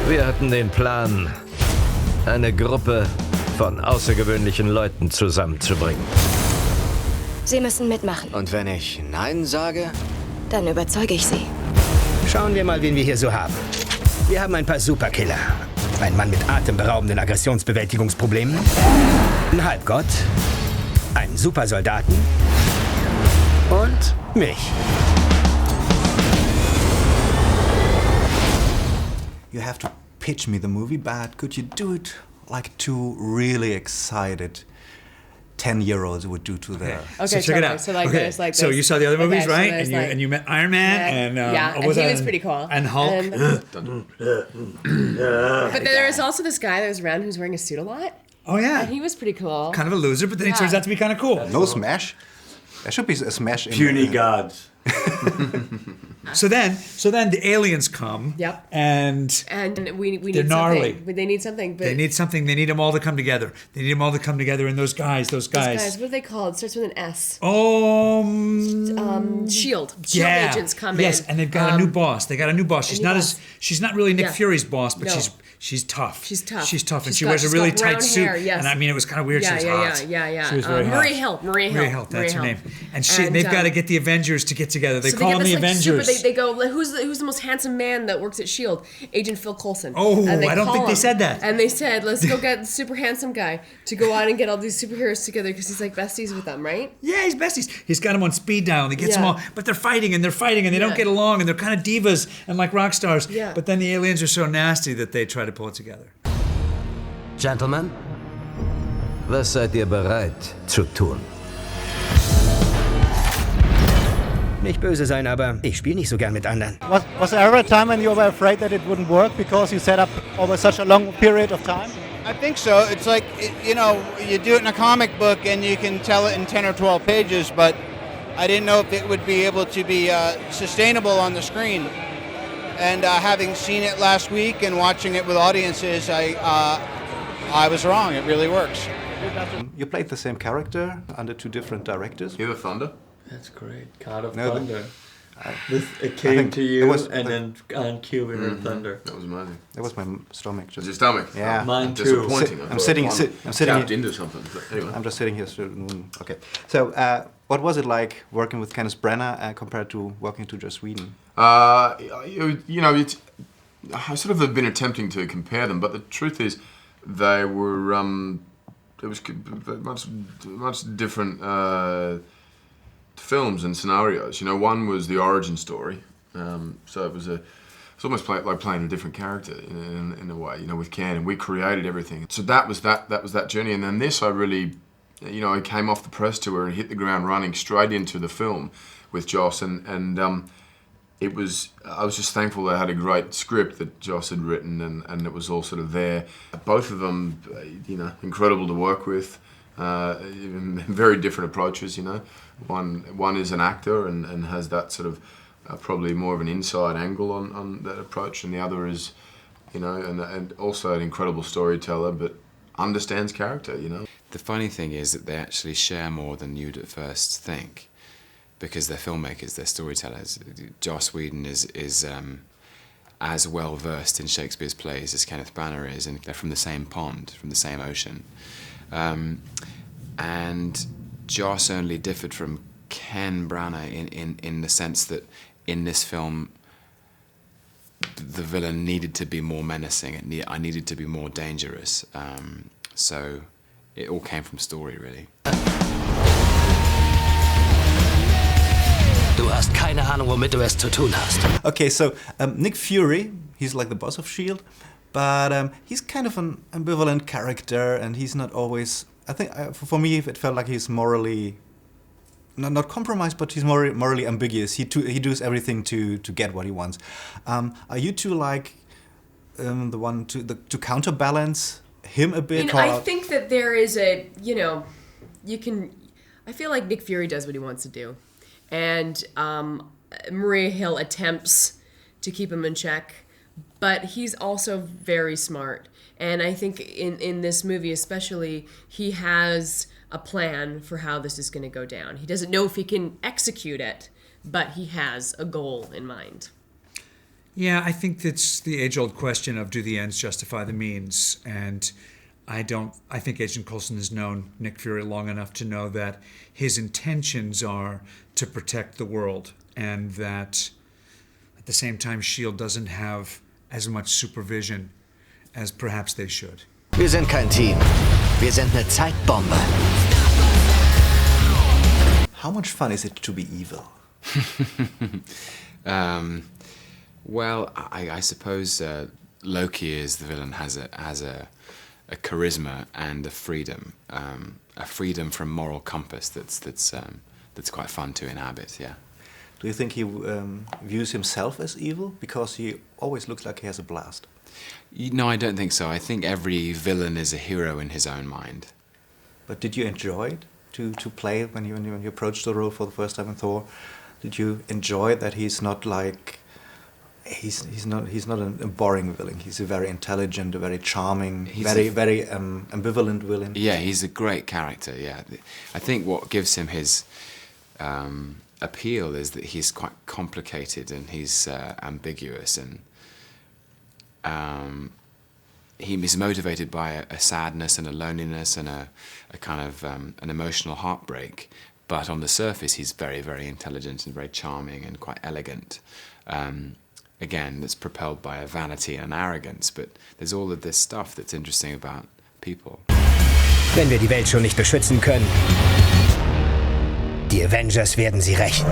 Wir hatten den Plan, eine Gruppe von außergewöhnlichen Leuten zusammenzubringen. Sie müssen mitmachen. Und wenn ich Nein sage? Dann überzeuge ich Sie. Schauen wir mal, wen wir hier so haben. Wir haben ein paar Superkiller. Ein Mann mit atemberaubenden Aggressionsbewältigungsproblemen. Ein Halbgott. Einen Supersoldaten. Und mich. You have to pitch me the movie, but could you do it like two really excited 10-year-olds would do to their... Okay, so check it out. So like there's like this. So you saw the other movies, so right? there's And you met Iron Man and and he was pretty cool. And Hulk. But there was also this guy that was around who was wearing a suit a lot. Oh yeah. And he was pretty cool. Kind of a loser, but then he turns out to be kind of cool. No Smash? There should be a Smash in Puny gods. So then the aliens come. Yep. And we need they're gnarly. something. They need something. But They need something. They need them all to come together. And those guys. those guys, what are they called? It starts with an S. S.H.I.E.L.D. Yeah. Agents come Yes, in. and they've got a new boss. She's not really Nick Fury's boss, but No. she's tough. She's tough. She's tough, and She's she got- wears a she's really got tight brown suit. hair, yes. And I mean, it was kind of weird. Yeah, she was yeah, hot. yeah. She was very hot. Marie Hill. That's her name. And And, they've got to get the Avengers to get together. They so call get them the this, like, Avengers. Super, they go, who's the most handsome man that works at S.H.I.E.L.D.? Agent Phil Coulson. Oh, And I don't call think they him. said that. And they said, let's go get the super handsome guy to go out and get all these superheroes together because he's like besties with them, right? Yeah, he's besties. He's got them on speed dial. He gets them Yeah. all, but they're fighting and they don't get along, and they're kind of divas and like rock stars. Yeah. But then the aliens are so nasty that they try to pull it together. Gentlemen, was seid ihr bereit zu tun? Nicht böse sein, aber ich spiele nicht so gern mit anderen. Was there ever a time when you were afraid that it wouldn't work because you set up over such a long period of time? I think so. It's like, you do it in a comic book and you can tell it in 10 or 12 pages, but I didn't know if it would be able to be sustainable on the screen. And having seen it last week and watching it with audiences, I was wrong. It really works. You played the same character under two different directors. You have Thunder? That's great. God of No, Thunder. It came to you, then on cue we were Thunder. That was amazing. That was my stomach. Was your stomach? Yeah. Mine too. Disappointing. I'm sitting tapped here. into something. But anyway. I'm just sitting here. Okay. So, what was it like working with Kenneth Branagh compared to working to Joss Whedon? I sort of have been attempting to compare them, but the truth is, they were it was much different films and scenarios. One was the origin story, so it's almost like playing a different character in a way. With Ken, and we created everything. So that was that journey, and then this I really, I came off the press tour and hit the ground running straight into the film with Joss, and I was just thankful they had a great script that Joss had written, and it was all sort of there. Both of them, incredible to work with. Very different approaches, One is an actor and has that sort of probably more of an inside angle on that approach, and the other is, and also an incredible storyteller, but understands character, The funny thing is that they actually share more than you'd at first think, because they're filmmakers, they're storytellers. Joss Whedon is as well versed in Shakespeare's plays as Kenneth Branagh is, and they're from the same pond, from the same ocean. And Joss only differed from Ken Branagh in the sense that in this film, the villain needed to be more menacing. I needed to be more dangerous. So it all came from story, really. Du hast keine Ahnung, womit du es zu tun hast. Okay, so Nick Fury, he's like the boss of S.H.I.E.L.D., but he's kind of an ambivalent character, and he's not always. I think for me, it felt like he's morally not compromised, but he's morally ambiguous. He does everything to get what he wants. Are you two like the one to counterbalance him a bit? I think that there is I feel like Nick Fury does what he wants to do. And Maria Hill attempts to keep him in check, but he's also very smart. And I think in this movie especially, he has a plan for how this is going to go down. He doesn't know if he can execute it, but he has a goal in mind. Yeah, I think that's the age-old question of do the ends justify the means, and I think Agent Coulson has known Nick Fury long enough to know that his intentions are to protect the world, and that at the same time S.H.I.E.L.D. doesn't have as much supervision as perhaps they should. Wir sind kein Team. Wir sind eine Zeitbombe. How much fun is it to be evil? Well, I suppose Loki is the villain, has a charisma and a freedom from moral compass that's quite fun to inhabit. Yeah. Do you think he views himself as evil because he always looks like he has a blast? No, I don't think so. I think every villain is a hero in his own mind. But did you enjoy it to play when you approached the role for the first time in Thor? Did you enjoy that he's not like he's not a boring villain? He's a very intelligent, a very charming, very ambivalent villain. Yeah, he's a great character. Yeah, I think what gives him his appeal is that he's quite complicated and he's ambiguous, and he's motivated by a sadness and a loneliness and a kind of an emotional heartbreak. But on the surface, he's very, very intelligent and very charming and quite elegant. Again, that's propelled by a vanity and an arrogance. But there's all of this stuff that's interesting about people. Wenn wir die Welt schon nicht beschützen können, die Avengers werden sie rächen.